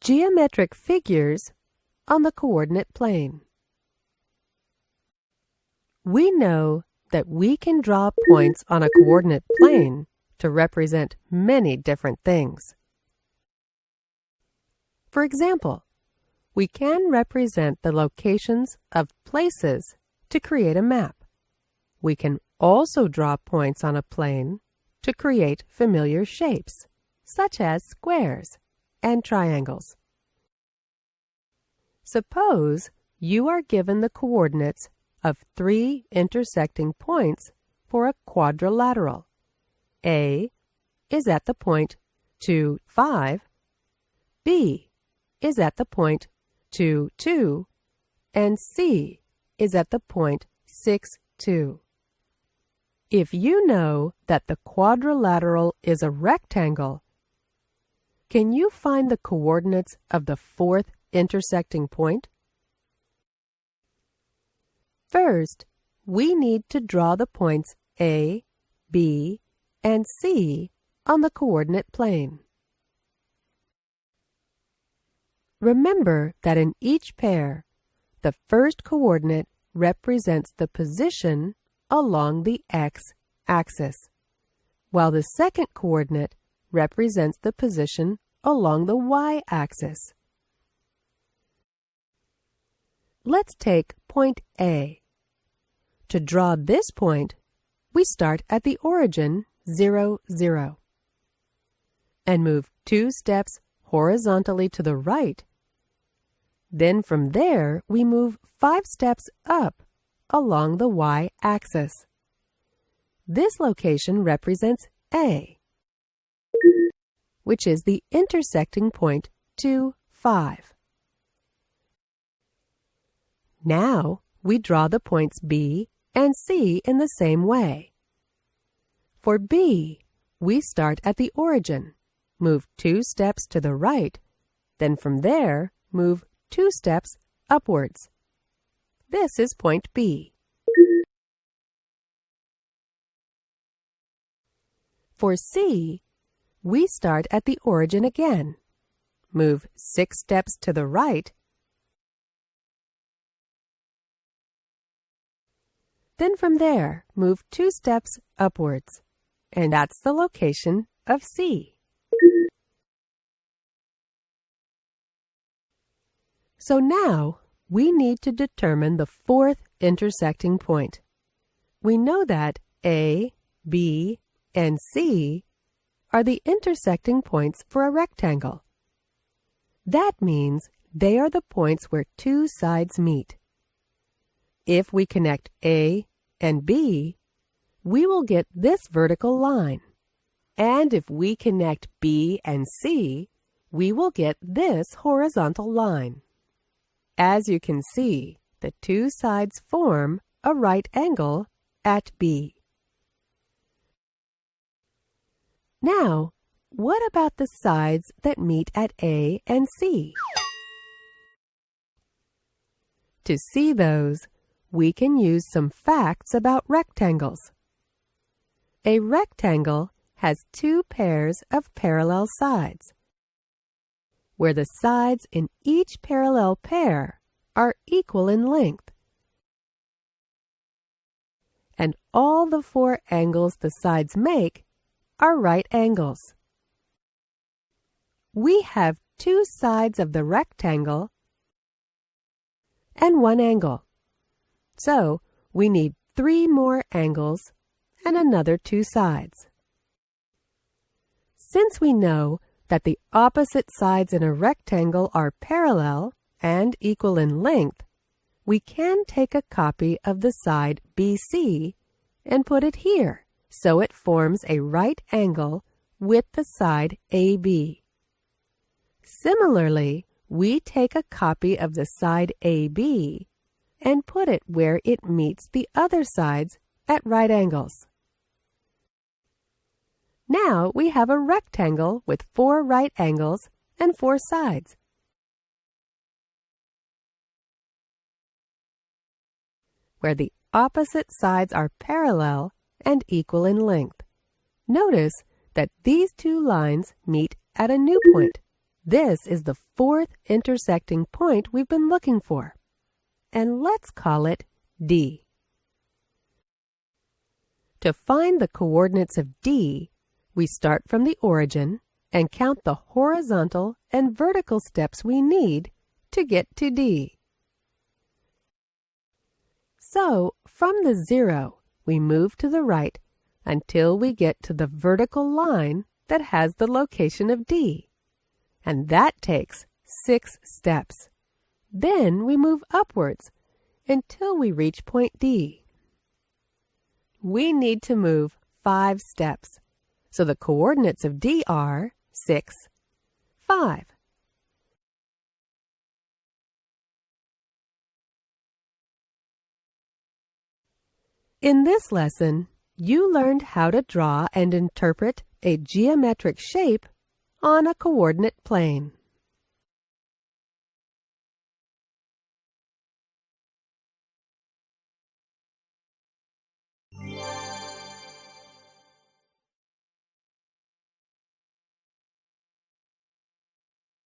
Geometric figures on the coordinate plane. We know that we can draw points on a coordinate plane to represent many different things. For example, we can represent the locations of places to create a map. We can also draw points on a plane to create familiar shapes, such as squares and triangles. Suppose you are given the coordinates of 3 intersecting points for a quadrilateral. A is at the point 2, 5, B is at the point 2, 2, and C is at the point 6, 2. If you know that the quadrilateral is a rectangle, can you find the coordinates of the 4th intersecting point? First, we need to draw the points A, B, and C on the coordinate plane. Remember that in each pair, the first coordinate represents the position along the x-axis, while the second coordinate represents the position along the y-axis. Let's take point A. To draw this point, we start at the origin 0, 0, and move 2 steps horizontally to the right. Then from there, we move 5 steps up along the y-axis. This location represents A, which is the intersecting point 2, 5. Now, we draw the points B and C in the same way. For B, we start at the origin, move 2 steps to the right, then from there, move 2 steps upwards. This is point B. For C, we start at the origin again, move 6 steps to the right, then from there, move 2 steps upwards, and that's the location of C. So now, we need to determine the 4th intersecting point. We know that A, B, and C are the intersecting points for a rectangle. That means they are the points where 2 sides meet. If we connect A and B, we will get this vertical line. And if we connect B and C, we will get this horizontal line. As you can see, the 2 sides form a right angle at B. Now, what about the sides that meet at A and C? To see those, we can use some facts about rectangles. A rectangle has 2 pairs of parallel sides, where the sides in each parallel pair are equal in length. And all the 4 angles the sides make are right angles. We have 2 sides of the rectangle and 1 angle. So we need 3 more angles and another 2 sides. Since we know that the opposite sides in a rectangle are parallel and equal in length, we can take a copy of the side BC and put it here, so it forms a right angle with the side AB. Similarly, we take a copy of the side AB and put it where it meets the other sides at right angles. Now we have a rectangle with 4 right angles and 4 sides. Where the opposite sides are parallel and equal in length. Notice that these 2 lines meet at a new point. This is the fourth intersecting point we've been looking for, and let's call it D. To find the coordinates of D, we start from the origin and count the horizontal and vertical steps we need to get to D. So, from the 0, we move to the right until we get to the vertical line that has the location of D. And that takes 6 steps. Then we move upwards until we reach point D. We need to move 5 steps, so the coordinates of D are 6, 5. In this lesson, you learned how to draw and interpret a geometric shape on a coordinate plane.